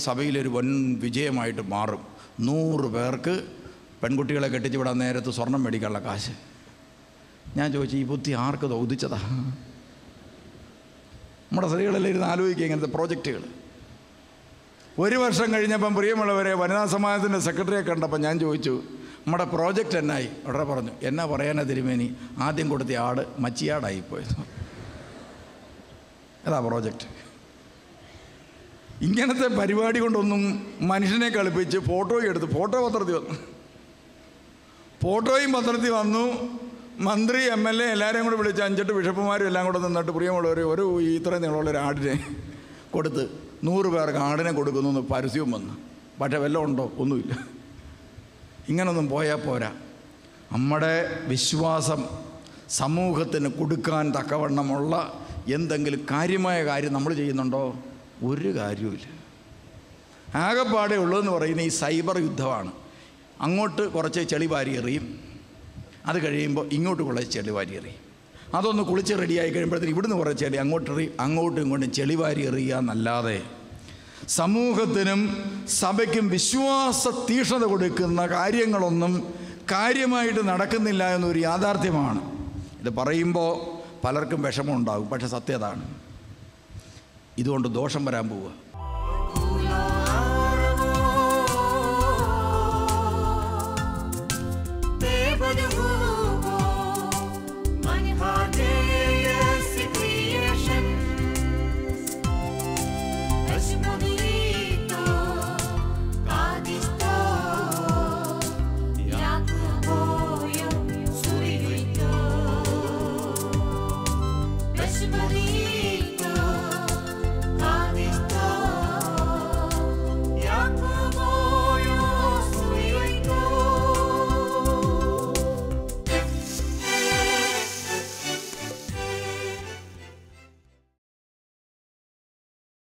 സഭയിലൊരു വൻ വിജയമായിട്ട് മാറും. 100 പേർക്ക് പെൺകുട്ടികളെ കെട്ടിച്ച് വിടാൻ നേരത്ത് സ്വർണം മേടിക്കാനുള്ള കാശ്. ഞാൻ ചോദിച്ചു ഈ ബുദ്ധി ആർക്ക് ഉദിച്ചതാ? നമ്മുടെ സ്ത്രീകളെല്ലാം ഇരുന്ന് ആലോചിക്കുക ഇങ്ങനത്തെ പ്രോജക്റ്റുകൾ. 1 വർഷം കഴിഞ്ഞപ്പം പ്രിയമുള്ളവരെ വനിതാ സമാജത്തിൻ്റെ സെക്രട്ടറിയെ കണ്ടപ്പോൾ ഞാൻ ചോദിച്ചു നമ്മുടെ പ്രോജക്റ്റ് എന്നായി? ഉടനെ പറഞ്ഞു എന്നാ പറയാനാ തിരുമേനി, ആദ്യം കൊടുത്ത ആട് മച്ചിയാടായിപ്പോയത്. അതാ പ്രോജക്റ്റ്. ഇങ്ങനത്തെ പരിപാടി കൊണ്ടൊന്നും മനുഷ്യനെ കളിപ്പിച്ച് ഫോട്ടോയും എടുത്ത് ഫോട്ടോ പത്രത്തിൽ വന്നു. ഫോട്ടോയും പത്രത്തിൽ വന്നു. മന്ത്രി MLA എല്ലാവരെയും കൂടെ വിളിച്ച് 5-8 ബിഷപ്പുമാരും എല്ലാം കൂടെ നിന്നിട്ട് പ്രിയമുള്ളവർ ഒരു ഇത്രയും നീളമുള്ളൊരു ആടിനെ കൊടുത്ത് 100 പേർക്ക് ആടിനെ കൊടുക്കുന്നു എന്ന് പരസ്യവും വന്നു. പക്ഷേ വല്ലതും ഉണ്ടോ? ഒന്നുമില്ല. ഇങ്ങനൊന്നും പോയാൽ പോരാ. നമ്മുടെ വിശ്വാസം സമൂഹത്തിന് കൊടുക്കാൻ തക്കവണ്ണമുള്ള എന്തെങ്കിലും കാര്യമായ കാര്യം നമ്മൾ ചെയ്യുന്നുണ്ടോ? ഒരു കാര്യവുമില്ല. ആകെപ്പാടെ ഉള്ളതെന്ന് പറയുന്നത് ഈ സൈബർ യുദ്ധമാണ്. അങ്ങോട്ട് കുറച്ച് ചെളി വാരി എറിയും, അത് കഴിയുമ്പോൾ ഇങ്ങോട്ട് കുറച്ച് ചെളി വാരി എറിയും. അതൊന്ന് കുളിച്ച് റെഡിയായി കഴിയുമ്പോഴത്തേക്ക് ഇവിടുന്ന് കുറച്ച് ചെളി അങ്ങോട്ടും ഇങ്ങോട്ടും ചെളി വാരി എറിയുക എന്നല്ലാതെ സമൂഹത്തിനും സഭയ്ക്കും വിശ്വാസ തീക്ഷ്ണത കൊടുക്കുന്ന കാര്യങ്ങളൊന്നും കാര്യമായിട്ട് നടക്കുന്നില്ല എന്നൊരു യാഥാർത്ഥ്യമാണ്. ഇത് പറയുമ്പോൾ പലർക്കും വിഷമമുണ്ടാകും, പക്ഷെ സത്യതാണ്. ഇതുകൊണ്ട് ദോഷം വരാൻ പോവുക.